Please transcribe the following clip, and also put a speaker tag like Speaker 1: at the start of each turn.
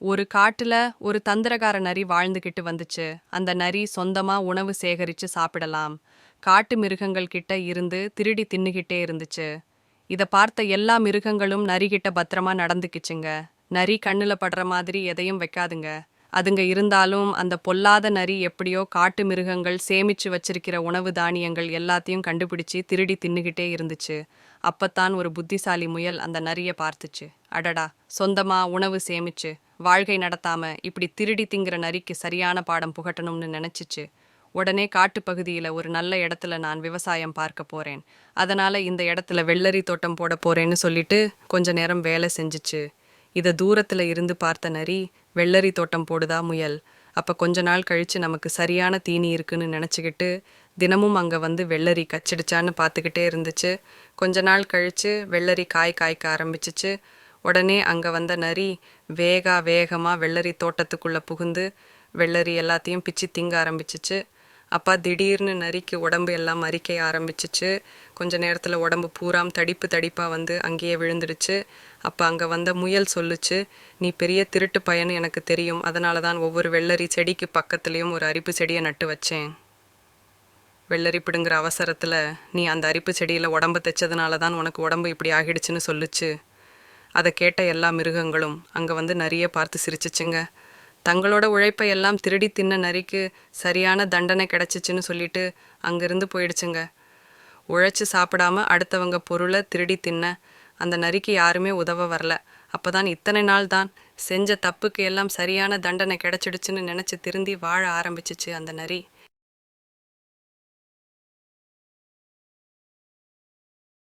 Speaker 1: ஒரு காட்டுல ஒரு தந்திரகார நரி வாழ்ந்துகிட்டு வந்துச்சு. அந்த நரி சொந்தமா உணவு சேகரிச்சு சாப்பிடலாம். காட்டு மிருகங்கள் கிட்ட இருந்து திருடி தின்னுகிட்டே இருந்துச்சு. இத பார்த்த எல்லா மிருகங்களும் நரி கிட்ட பத்திரமா நடந்துக்கிச்சுங்க. நரி கண்ணுல படுற மாதிரி எதையும் வைக்காதுங்க. அதுங்க இருந்தாலும் அந்த பொல்லாத நரி எப்படியோ காட்டு மிருகங்கள் சேமிச்சு வச்சிருக்கிற உணவு தானியங்கள் எல்லாத்தையும் கண்டுபிடிச்சு திருடி தின்னுகிட்டே இருந்துச்சு. அப்பத்தான் ஒரு புத்திசாலி முயல் அந்த நரிய பார்த்துச்சு. அடடா, சொந்தமா உணவு சேமிச்சு வாழ்க்கை நடத்தாம இப்படி திருடி திங்கிற நரிக்கு சரியான பாடம் புகட்டணும்னு நினைச்சிச்சு. உடனே காட்டுப்பகுதியில ஒரு நல்ல இடத்துல நான் விவசாயம் பார்க்க போறேன், அதனால இந்த இடத்துல வெள்ளரி தோட்டம் போட போறேன்னு சொல்லிட்டு கொஞ்ச நேரம் வேலை செஞ்சுச்சு. இத தூரத்துல இருந்து பார்த்த நரி, வெள்ளரி தோட்டம் போடுதா முயல், அப்ப கொஞ்ச நாள் கழிச்சு நமக்கு சரியான தீனி இருக்குன்னு நினைச்சுக்கிட்டு தினமும் அங்க வந்து வெள்ளரி கச்சிடுச்சான்னு பார்த்துக்கிட்டே இருந்துச்சு. கொஞ்ச நாள் கழிச்சு வெள்ளரி காய்க்க ஆரம்பிச்சிச்சு. உடனே அங்க வந்த நரி வேகமா வெள்ளரி தோட்டத்துக்குள்ள புகுந்து வெள்ளரி எல்லாத்தையும் பிச்சு திங்க ஆரம்பிச்சிச்சு. அப்பா திடீர்னு நரிக்கு உடம்பு எல்லாம் அரிக்க ஆரம்பிச்சிச்சு. கொஞ்ச நேரத்துல உடம்பு பூராம் தடிப்பா வந்து அங்கேயே விழுந்துடுச்சு. அப்ப அங்க வந்த முயல் சொல்லுச்சு, நீ பெரிய திருட்டு பையன்னு எனக்கு தெரியும், அதனால தான் ஒவ்வொரு வெள்ளரி செடிக்கு பக்கத்துலயும் ஒரு அரிப்பு செடியை நட்டு வச்சேன். வெள்ளரி பிடுங்குற அவசரத்துல நீ அந்த அரிப்பு செடியில உடம்ப தைச்சதுனால தான் உனக்கு உடம்பு இப்படி ஆகிடுச்சுன்னு சொல்லுச்சு. அதை கேட்ட எல்லா மிருகங்களும் அங்க வந்து நரியை பார்த்து சிரிச்சிச்சுங்க. தங்களோட உழைப்பை எல்லாம் திருடி தின்ன நரிக்கு சரியான தண்டனை கிடைச்சிச்சுன்னு சொல்லிட்டு அங்கிருந்து போயிடுச்சுங்க. உழைச்சு சாப்பிடாம அடுத்தவங்க பொருளை திருடி தின்ன அந்த நரிக்கு யாருமே உதவ வரல. அப்பதான் இத்தனை நாள் தான் செஞ்ச தப்புக்கு எல்லாம் சரியான தண்டனை கிடைச்சிடுச்சுன்னு நினைச்சு திருந்தி வாழ ஆரம்பிச்சிச்சு அந்த நரி.